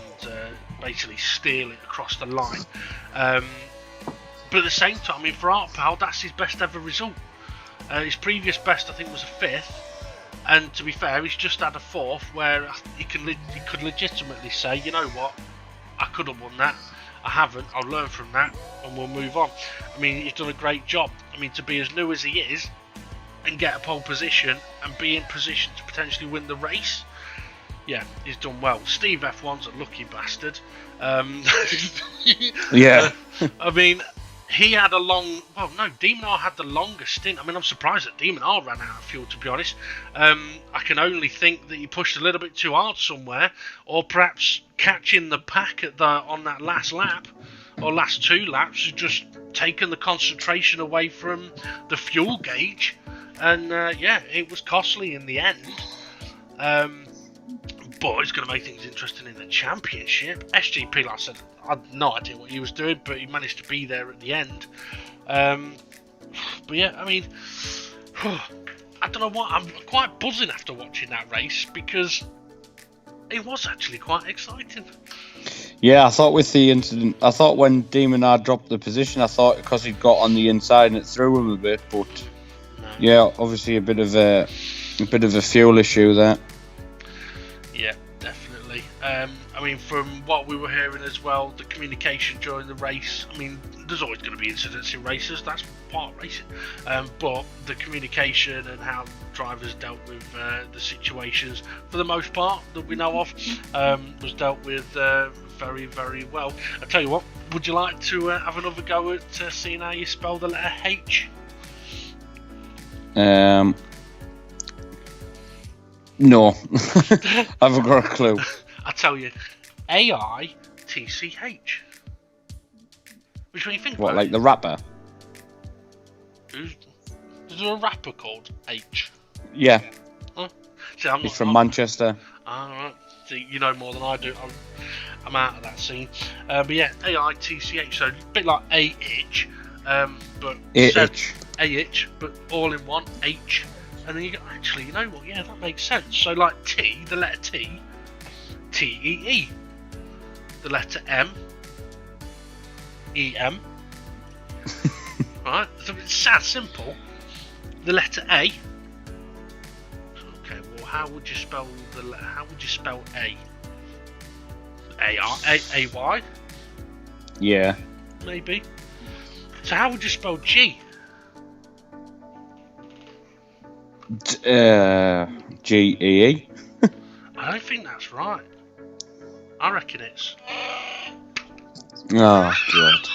basically steal it across the line. But at the same time, I mean, for Art Powell, that's his best ever result. His previous best, I think, was a 5th. And to be fair, he's just had a 4th where he could legitimately say, you know what, I could have won that. I haven't. I'll learn from that and we'll move on. I mean, he's done a great job. I mean, to be as new as he is and get a pole position and be in position to potentially win the race, yeah, he's done well. Steve F1's a lucky bastard. Yeah. I mean, he had a long... Well, no, Demon R had the longest stint. I mean, I'm surprised that Demon R ran out of fuel, to be honest. I can only think that he pushed a little bit too hard somewhere, or perhaps catching the pack on that last lap, or last 2 laps, has just taken the concentration away from the fuel gauge. And, yeah, it was costly in the end. But it's going to make things interesting in the championship. SGP, like I said, I had no idea what he was doing, but he managed to be there at the end. But yeah, I mean, I don't know what, I'm quite buzzing after watching that race because it was actually quite exciting. Yeah, I thought with the incident, I thought when Demon R dropped the position, I thought because he'd got on the inside and it threw him a bit, but yeah, obviously a bit of a fuel issue there. Yeah, definitely. I mean, from what we were hearing as well, the communication during the race, I mean, there's always going to be incidents in races, that's part of racing. But the communication and how drivers dealt with the situations, for the most part, that we know of, was dealt with very, very well. I tell you what, would you like to have another go at seeing how you spell the letter H? No, I haven't got a clue. I tell you, AITCH. Which one you think What, about? like the rapper? Is there a rapper called H? Yeah. Huh? See, He's from Manchester. Alright. See, you know more than I do. I'm out of that scene. But yeah, AITCH, so a bit like A-itch, but A-itch. A-itch, but all in one, H. And then you go, actually, you know what, yeah, that makes sense. So like T, the letter T, T-E-E. The letter M, E-M. Right, so it sounds simple. The letter A. Okay, well, how would you spell A? A-R-A-A-Y? Yeah. Maybe. So how would you spell G? G-E-E. I don't think that's right. I reckon it's... Oh, God.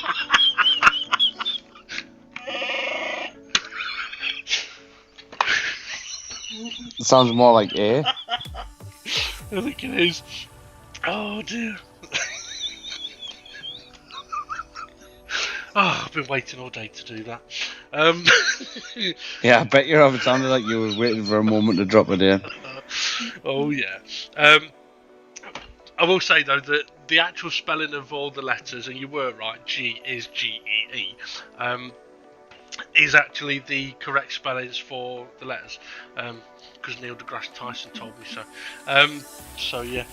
It sounds more like A. I think it is. Oh, dear. Oh, I've been waiting all day to do that. Yeah, I bet it sounded like you were waiting for a moment to drop it in. Oh, yeah. I will say, though, that the actual spelling of all the letters, and you were right, G is G-E-E, is actually the correct spellings for the letters, because Neil deGrasse Tyson told me so. So yeah.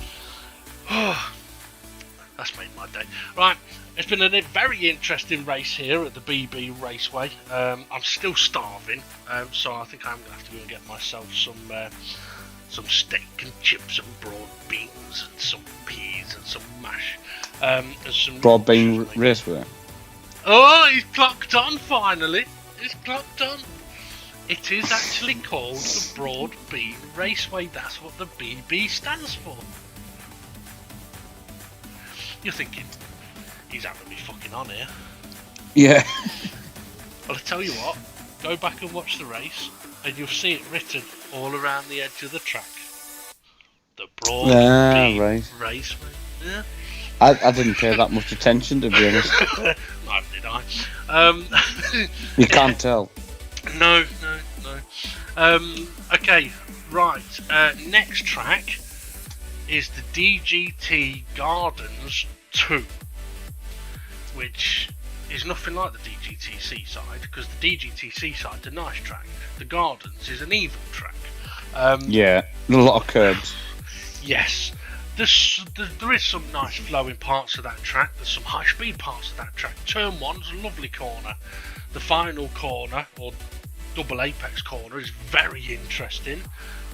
That's made my day. Right, it's been a very interesting race here at the BB Raceway. I'm still starving, so I think I'm going to have to go and get myself some steak and chips and broad beans and some peas and some mash. And some Broad bean raceway. Oh, he's clocked on finally. He's clocked on. It is actually called the Broad Bean Raceway. That's what the BB stands for. You're thinking, he's having me fucking on here. Yeah. Well, I tell you what, go back and watch the race, and you'll see it written all around the edge of the track. The Broad Bean Raceway. Yeah. I didn't pay that much attention, to be honest. Neither did I. You can't tell. No. Okay, right. Next track is the DGT Gardens 2, which is nothing like the DGT Seaside, because the DGT Seaside's a nice track. The Gardens is an evil track. Yeah, a lot of curbs. Yes. There is some nice flowing parts of that track. There's some high speed parts of that track. Turn 1's a lovely corner. The final corner, or double apex corner, is very interesting.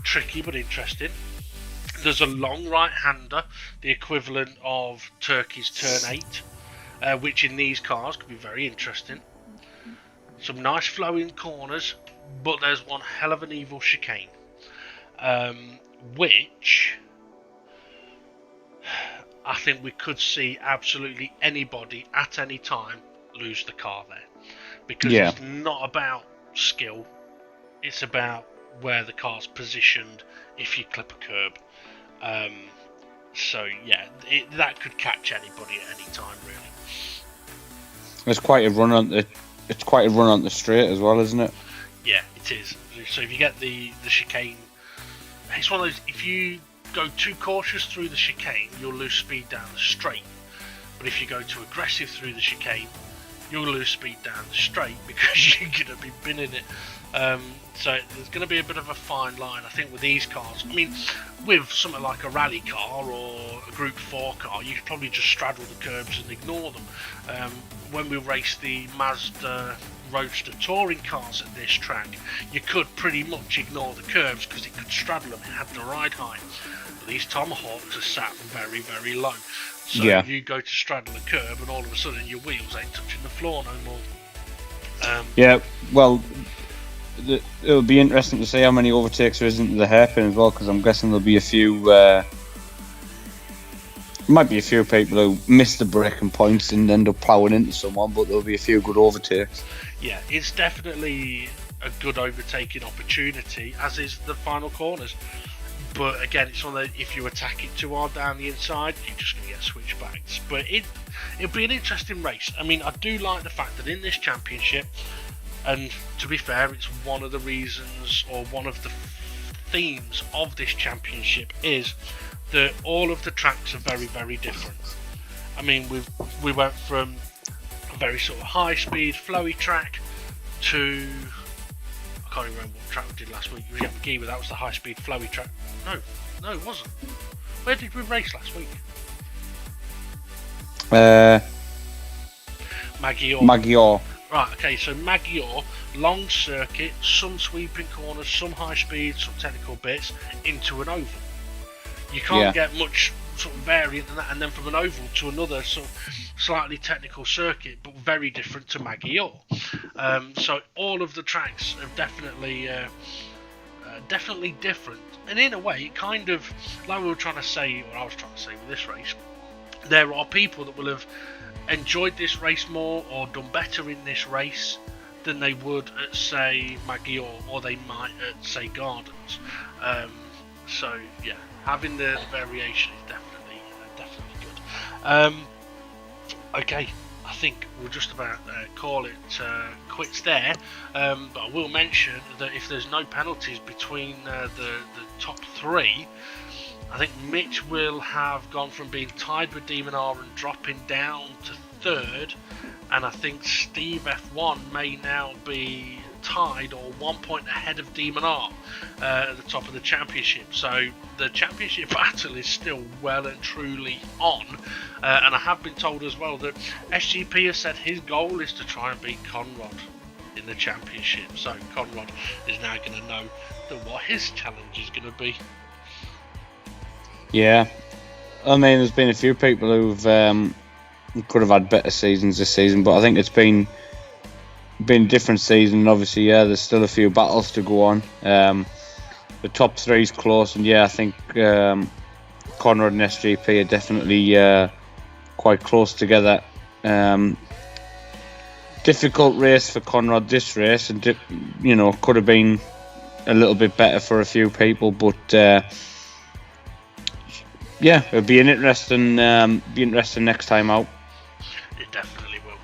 Tricky but interesting. There's a long right-hander, the equivalent of Turkey's Turn 8, which in these cars could be very interesting. Some nice flowing corners, but there's one hell of an evil chicane, which I think we could see absolutely anybody at any time lose the car there. Because it's not about skill, it's about where the car's positioned if you clip a curb. So yeah, that could catch anybody at any time, really. It's quite a run on the straight as well, isn't it? Yeah, it is. So if you get the chicane, it's one of those. If you go too cautious through the chicane, you'll lose speed down the straight. But if you go too aggressive through the chicane, you'll lose speed down the straight because you're going to be binning it. So there's going to be a bit of a fine line, I think, with these cars. I mean, with something like a rally car or a Group 4 car, you could probably just straddle the curbs and ignore them. When we raced the Mazda Roadster touring cars at this track, you could pretty much ignore the curbs because it could straddle them, it had the ride height. But these Tomahawks are sat very, very low. So you go to straddle a curb and all of a sudden your wheels ain't touching the floor no more. Well, it'll be interesting to see how many overtakes there is into the hairpin as well, because I'm guessing there'll be a few. Might be a few people who miss the braking points and end up ploughing into someone, but there'll be a few good overtakes. Yeah, it's definitely a good overtaking opportunity, as is the final corners. But again, it's one that if you attack it too hard down the inside, you're just going to get switchbacks. But it'll be an interesting race. I mean, I do like the fact that in this championship, and to be fair, it's one of the reasons, or one of the themes of this championship, is that all of the tracks are very, very different. I mean, we went from a very sort of high-speed, flowy track to, I can't even remember what track we did last week. We had McGee, but that was the high-speed, flowy track. No, it wasn't. Where did we race last week? Magyar. Right, okay, so Magyar, long circuit, some sweeping corners, some high speed, some technical bits, into an oval. You can't get much sort of variant than that, and then from an oval to another sort of slightly technical circuit, but very different to Magyar. So all of the tracks are definitely different, and in a way, it kind of, like we were trying to say, or I was trying to say with this race, there are people that will have enjoyed this race more or done better in this race than they would at, say, Magyar, or they might at, say, Gardens. So yeah, having the variation is definitely good. Okay, I think we'll just about call it quits there. But I will mention that if there's no penalties between the top three, I think Mitch will have gone from being tied with Demon R and dropping down to third, and I think Steve F1 may now be tied or 1 point ahead of Demon R at the top of the championship. So the championship battle is still well and truly on, and I have been told as well that SGP has said his goal is to try and beat Conrad in the championship. So Conrad is now going to know what his challenge is going to be. Yeah, I mean, there's been a few people who've could have had better seasons this season, but I think it's been a different season. Obviously, yeah, there's still a few battles to go on. The top three is close, and yeah, I think Conrad and SGP are definitely quite close together. Difficult race for Conrad this race, and could have been a little bit better for a few people, but. Yeah, it'll be an interesting next time out. It definitely will.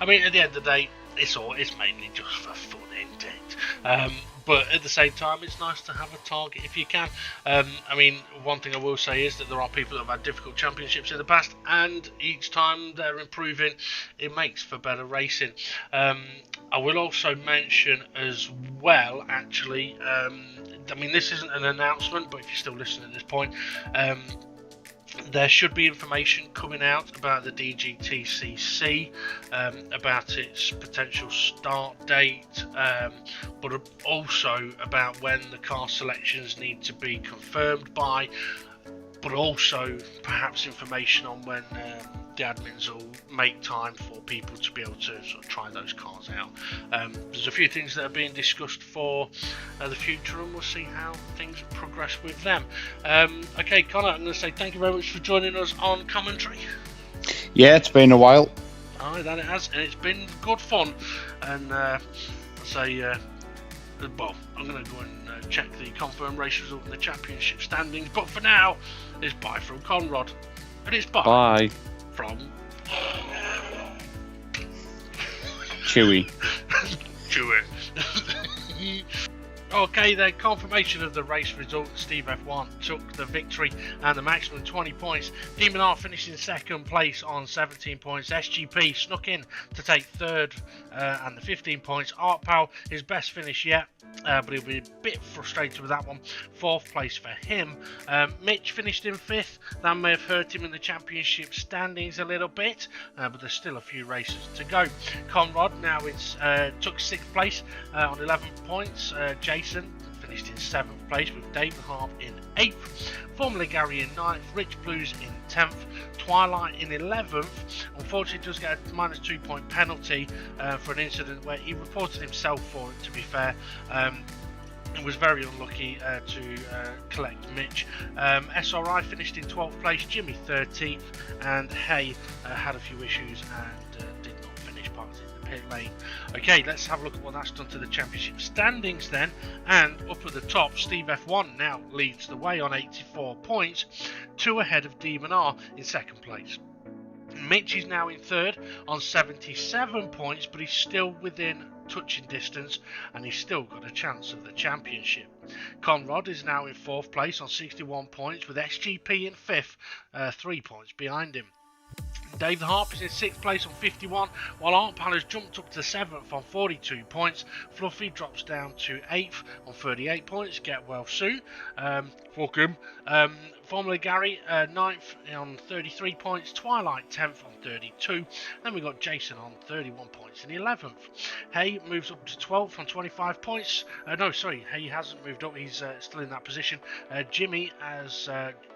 I mean, at the end of the day, it's mainly just for fun, isn't it? But at the same time, it's nice to have a target if you can. I mean, one thing I will say is that there are people that have had difficult championships in the past, and each time they're improving, it makes for better racing. I will also mention as well, actually, I mean, this isn't an announcement, but if you're still listening at this point, there should be information coming out about the DGTCC, about its potential start date, but also about when the car selections need to be confirmed by, but also perhaps information on when the admins will make time for people to be able to sort of try those cars out. There's a few things that are being discussed for the future, and we'll see how things progress with them. Okay, Connor, I'm going to say thank you very much for joining us on commentary. Yeah, it's been a while. Oh, that it has, and it's been good fun. And I'll say, well, I'm going to go and check the confirmed race result in the championship standings. But for now, it's bye from Conrad, and it's bye. From Chewy. Okay, then, confirmation of the race result. Steve F1 took the victory and the maximum 20 points. Demon R finished in second place on 17 points. SGP snuck in to take third and the 15 points. Art Pal, his best finish yet, but he'll be a bit frustrated with that one. Fourth place for him. Mitch finished in fifth. That may have hurt him in the championship standings a little bit, but there's still a few races to go. Conrad now took sixth place on 11 points. Jason finished in 7th place with David Harp in 8th, Formula Gary in 9th, Rich Blues in 10th, Twilight in 11th. Unfortunately, does get a -2 point penalty for an incident where he reported himself for it, to be fair. It was very unlucky to collect Mitch. SRI finished in 12th place, Jimmy 13th, and Hay had a few issues and did not finish parked in the pit lane. Okay, let's have a look at what that's done to the championship standings then. And up at the top, Steve F1 now leads the way on 84 points, 2 ahead of Demon R in second place. Mitch is now in third on 77 points, but he's still within touching distance, and he's still got a chance of the championship. Conrad is now in fourth place on 61 points, with SGP in fifth, 3 points behind him. Dave the Harp is in 6th place on 51, while Art Pal has jumped up to 7th on 42 points. Fluffy drops down to 8th on 38 points. Get well soon. Fuck him. Formula Gary 9th on 33 points. Twilight 10th on 32. Then we've got Jason on 31 points in 11th. Hay moves up to 12th on 25 points. Hay hasn't moved up. He's still in that position. Jimmy has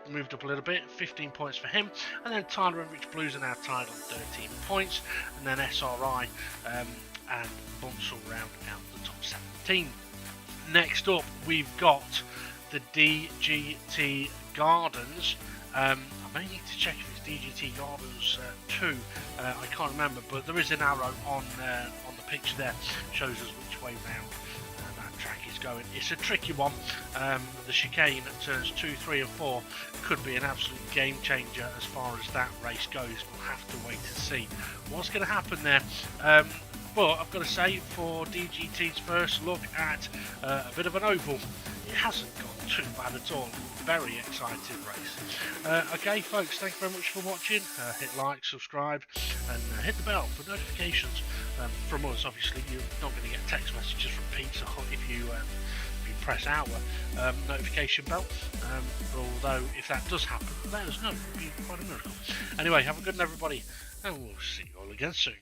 moved up a little bit, 15 points for him, and then Tyler and Rich Blues are now tied on 13 points, and then SRI and Bunsell round out the top 17. Next up, we've got the DGT Gardens. I may need to check if it's DGT Gardens 2. I can't remember, but there is an arrow on the picture there, shows us which way round that track is going. It's a tricky one. The chicane at turns 2, 3 and 4 could be an absolute game changer as far as that race goes. We'll have to wait and see what's going to happen there. But I've got to say, for DGT's first look at a bit of an oval, it hasn't gone too bad at all. Very exciting race. Okay, folks, thank you very much for watching. Hit like, subscribe, and hit the bell for notifications from us. Obviously, you're not going to get text messages from Pizza Hut if you press our notification bell. Although, if that does happen, let us know. It would be quite a miracle. Anyway, have a good one, everybody, and we'll see you all again soon.